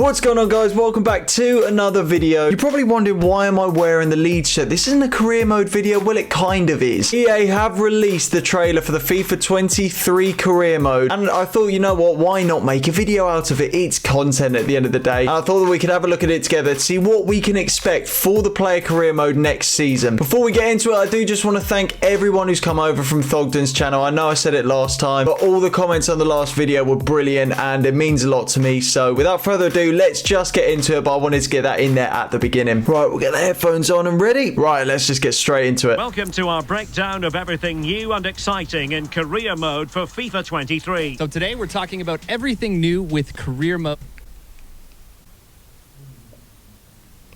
What's going on, guys? Welcome back to another video. You're probably wondering, why am I wearing the lead shirt? This isn't a career mode video. Well, it kind of is. EA have released the trailer for the FIFA 23 career mode, and I thought, you know what, why not make a video out of it? It's content at the end of the day. I thought that we could have a look at it together to see what we can expect for the player career mode next season. Before we get into it, I do just want to thank everyone who's come over from Thogden's channel. I know I said it last time, but all the comments on the last video were brilliant, and it means a lot to me. So without further ado, let's just get into it, but I wanted to get that in there at the beginning. Right, we'll get the headphones on and ready. Right, let's just get straight into it. Welcome to our breakdown of everything new and exciting in career mode for FIFA 23. So today we're talking about everything new with career mode.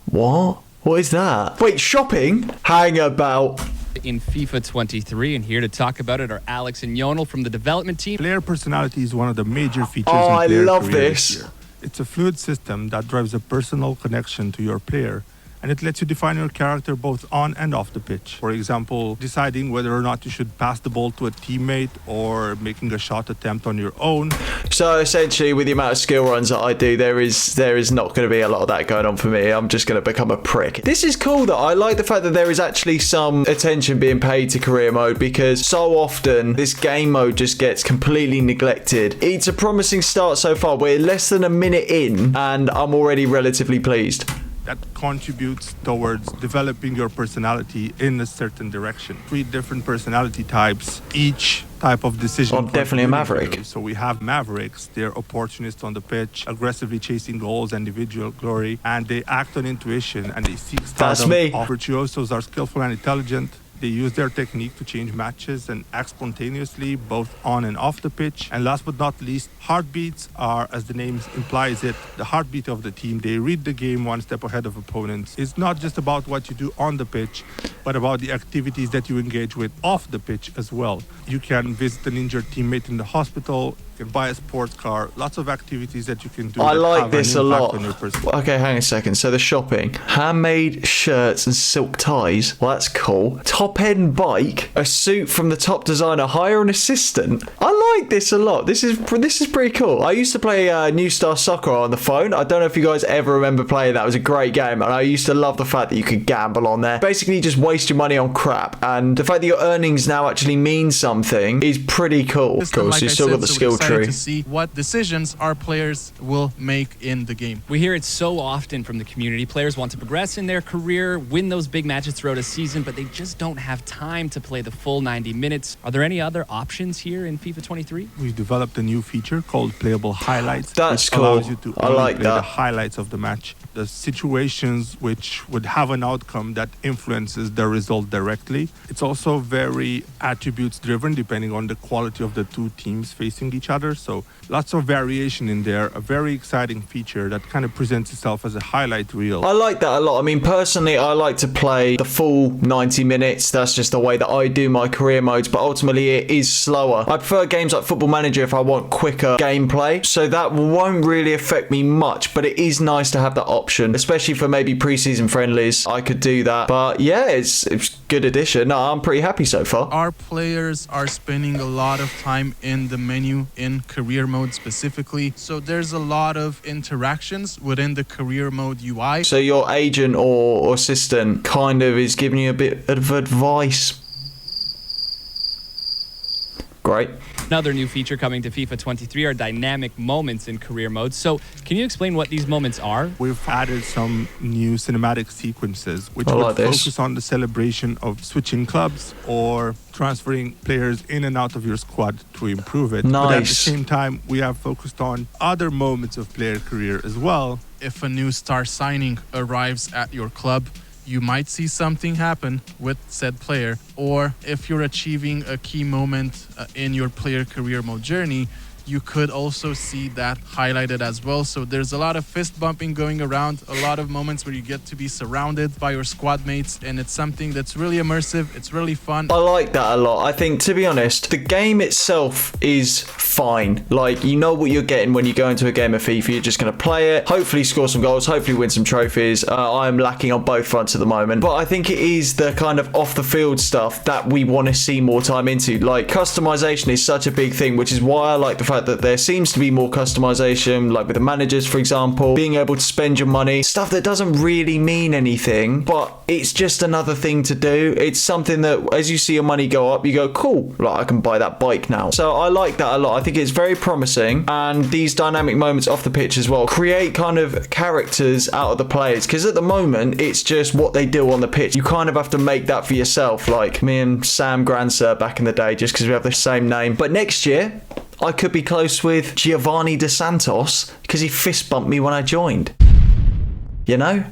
What? What is that? Wait, shopping? Hang about. In FIFA 23, and here to talk about it are Alex and Yonel from the development team. Player personality is one of the major features Oh, in I player love career this. year. It's a fluid system that drives a personal connection to your player, and it lets you define your character both on and off the pitch. For example, deciding whether or not you should pass the ball to a teammate or making a shot attempt on your own. So essentially, with the amount of skill runs that I do, there is not going to be a lot of that going on for me. I'm just going to become a prick. This is cool though. I like the fact that there is actually some attention being paid to career mode, because so often this game mode just gets completely neglected. It's a promising start so far. We're less than a minute in and I'm already relatively pleased. That contributes towards developing your personality in a certain direction. 3 different personality types, each type of decision. I'm definitely a maverick. So we have mavericks. They're opportunists on the pitch, aggressively chasing goals and individual glory, and they act on intuition and they seek stardom. That's me. Virtuosos are skillful and intelligent. They use their technique to change matches and act spontaneously, both on and off the pitch. And last but not least, heartbeats are, as the name implies it, the heartbeat of the team. They read the game one step ahead of opponents. It's not just about what you do on the pitch, but about the activities that you engage with off the pitch as well. You can visit an injured teammate in the hospital. You can buy a sports car, lots of activities that you can do. I like this a lot. Okay, Okay, hang on a second. So the shopping, handmade shirts and silk ties. Well, that's cool. Top end bike, a suit from the top designer, hire an assistant. I like this a lot. This is pretty cool. I used to play New Star Soccer on the phone. I don't know if you guys ever remember playing that. It was a great game, and I used to love the fact that you could gamble on there. Basically, just waste your money on crap, and the fact that your earnings now actually mean something is pretty cool. Cool. So you still got the skill tree. To see what decisions our players will make in the game. We hear it so often from the community. Players want to progress in their career, win those big matches throughout a season, but they just don't have time to play the full 90 minutes. Are there any other options here in FIFA 23? We've developed a new feature called Playable Highlights. That's which allows cool. you to I only like play that. the highlights of the match, the situations which would have an outcome that influences the result directly. It's also very attributes driven, depending on the quality of the 2 teams facing each other. So lots of variation in there. A very exciting feature that kind of presents itself as a highlight reel. I like that a lot. I mean, personally, I like to play the full 90 minutes. That's just the way that I do my career modes, but ultimately it is slower. I prefer games like Football Manager if I want quicker gameplay, so that won't really affect me much, but it is nice to have that option, especially for maybe preseason friendlies. I could do that, but yeah, it's good addition. No, I'm pretty happy so far. Our players are spending a lot of time in the menu in career mode specifically, so there's a lot of interactions within the career mode UI. So your agent or assistant kind of is giving you a bit of advice. Great. Another new feature coming to FIFA 23 are dynamic moments in career mode. So can you explain what these moments are? We've added some new cinematic sequences which I would like this. focus on the celebration of switching clubs or transferring players in and out of your squad to improve it. But at the Nice. same time, we have focused on other moments of player career as well. If a new star signing arrives at your club, you might see something happen with said player, or if you're achieving a key moment in your player career mode journey, you could also see that highlighted as well. So there's a lot of fist bumping going around, a lot of moments where you get to be surrounded by your squad mates, and it's something that's really immersive. It's really fun. I like that a lot. I think, to be honest, the game itself is fine. Like, you know what you're getting when you go into a game of FIFA. You're just going to play it, hopefully score some goals, hopefully win some trophies. I'm lacking on both fronts at the moment, but I think it is the kind of off the field stuff that we want to see more time into. Like, customization is such a big thing, which is why I like the fact fact that there seems to be more customization, like with the managers, for example, being able to spend your money, stuff that doesn't really mean anything, but it's just another thing to do. It's something that as you see your money go up, you go, cool, like I can buy that bike now. So I like that a lot. I think it's very promising, and these dynamic moments off the pitch as well create kind of characters out of the players, because at the moment it's just what they do on the pitch. You kind of have to make that for yourself, like me and Sam Granser back in the day, just because we have the same name. But next year I could be close with Giovanni Dos Santos because he fist bumped me when I joined, you know.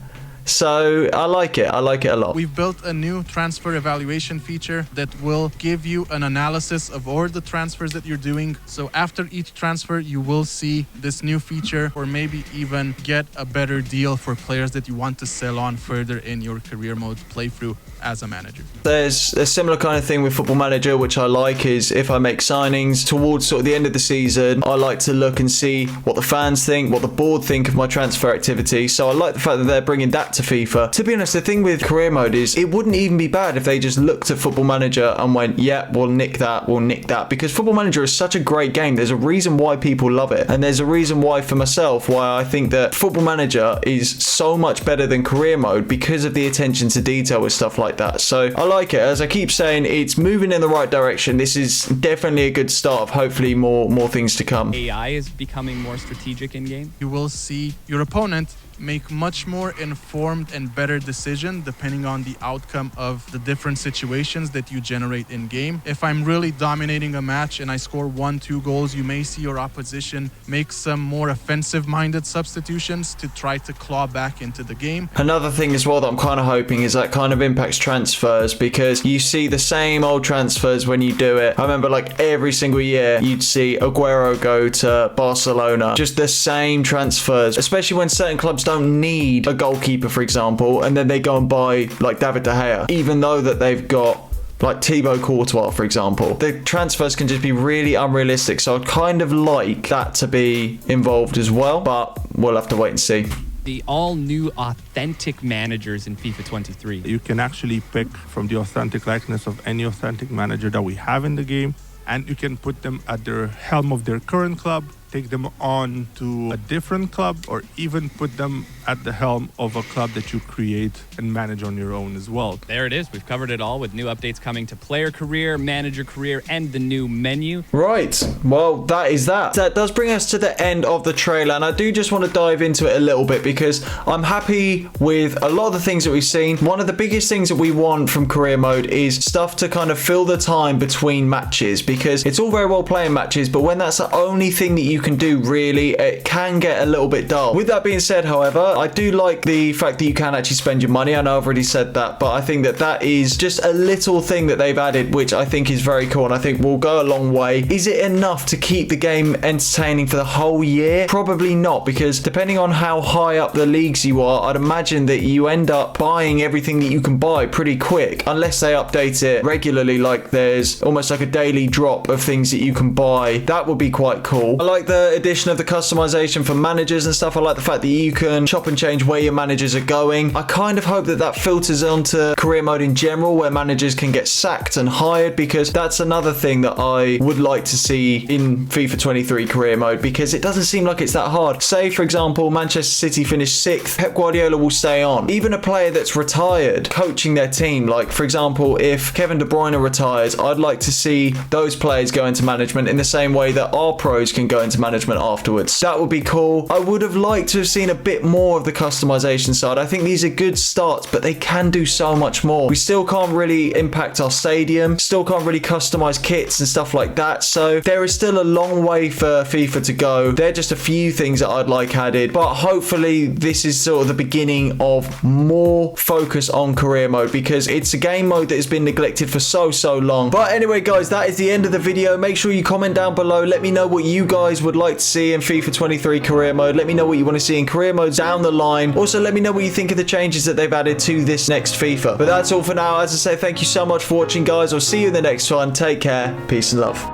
So I like it. I like it a lot. We've built a new transfer evaluation feature that will give you an analysis of all the transfers that you're doing. So after each transfer, you will see this new feature, or maybe even get a better deal for players that you want to sell on further in your career mode playthrough as a manager. There's a similar kind of thing with Football Manager, which I like, is if I make signings towards sort of the end of the season, I like to look and see what the fans think, what the board think of my transfer activity. So I like the fact that they're bringing that to FIFA. To be honest, the thing with career mode is it wouldn't even be bad if they just looked at Football Manager and went, yeah, we'll nick that, because Football Manager is such a great game. There's a reason why people love it, and there's a reason why for myself why I think that Football Manager is so much better than career mode because of the attention to detail with stuff like that. So I like it. As I keep saying, it's moving in the right direction. This is definitely a good start of hopefully more things to come. AI is becoming more strategic in game. You will see your opponent make much more informed and better decision depending on the outcome of the different situations that you generate in game. If I'm really dominating a match and I score 1-2 goals, you may see your opposition make some more offensive minded substitutions to try to claw back into the game. Another thing as well that I'm kind of hoping is that kind of impacts transfers, because you see the same old transfers when you do it. I remember like every single year you'd see Aguero go to Barcelona, just the same transfers, especially when certain clubs don't need a goalkeeper, for example, and then they go and buy like David De Gea, even though that they've got like Thibaut Courtois, for example. The transfers can just be really unrealistic, so I'd kind of like that to be involved as well, but we'll have to wait and see. The all-new authentic managers in FIFA 23. You can actually pick from the authentic likeness of any authentic manager that we have in the game, and you can put them at the helm of their current club, take them on to a different club, or even put them at the helm of a club that you create and manage on your own as well. There it is. We've covered it all with new updates coming to player career, manager career, and the new menu. Right. Well, that is that. That does bring us to the end of the trailer, and I do just want to dive into it a little bit because I'm happy with a lot of the things that we've seen. One of the biggest things that we want from career mode is stuff to kind of fill the time between matches, because it's all very well playing matches, but when that's the only thing that you can do, really, it can get a little bit dull. With that being said, however, I do like the fact that you can actually spend your money. I know I've already said that, but I think that that is just a little thing that they've added, which I think is very cool and I think will go a long way. Is it enough to keep the game entertaining for the whole year? Probably not, because depending on how high up the leagues you are, I'd imagine that you end up buying everything that you can buy pretty quick, unless they update it regularly, like there's almost like a daily drop of things that you can buy. That would be quite cool. I like the addition of the customization for managers and stuff. I like the fact that you can chop and change where your managers are going. I kind of hope that that filters onto career mode in general, where managers can get sacked and hired, because that's another thing that I would like to see in FIFA 23 career mode, because it doesn't seem like it's that hard. Say, for example, Manchester City finished 6th, Pep Guardiola will stay on. Even a player that's retired coaching their team, like for example, if Kevin De Bruyne retires, I'd like to see those players go into management in the same way that our pros can go into management afterwards. That would be cool. I would have liked to have seen a bit more of the customization side. I think these are good starts, but they can do so much more. We still can't really impact our stadium, still can't really customize kits and stuff like that, so there is still a long way for FIFA to go. They're just a few things that I'd like added, but hopefully this is sort of the beginning of more focus on career mode, because it's a game mode that has been neglected for so long. But anyway guys, that is the end of the video. Make sure you comment down below, let me know what you guys would like to see in FIFA 23 career mode. Let me know what you want to see in career mode down the line. Also, let me know what you think of the changes that they've added to this next FIFA. But that's all for now. As I say, thank you so much for watching, guys. I'll see you in the next one. Take care. Peace and love.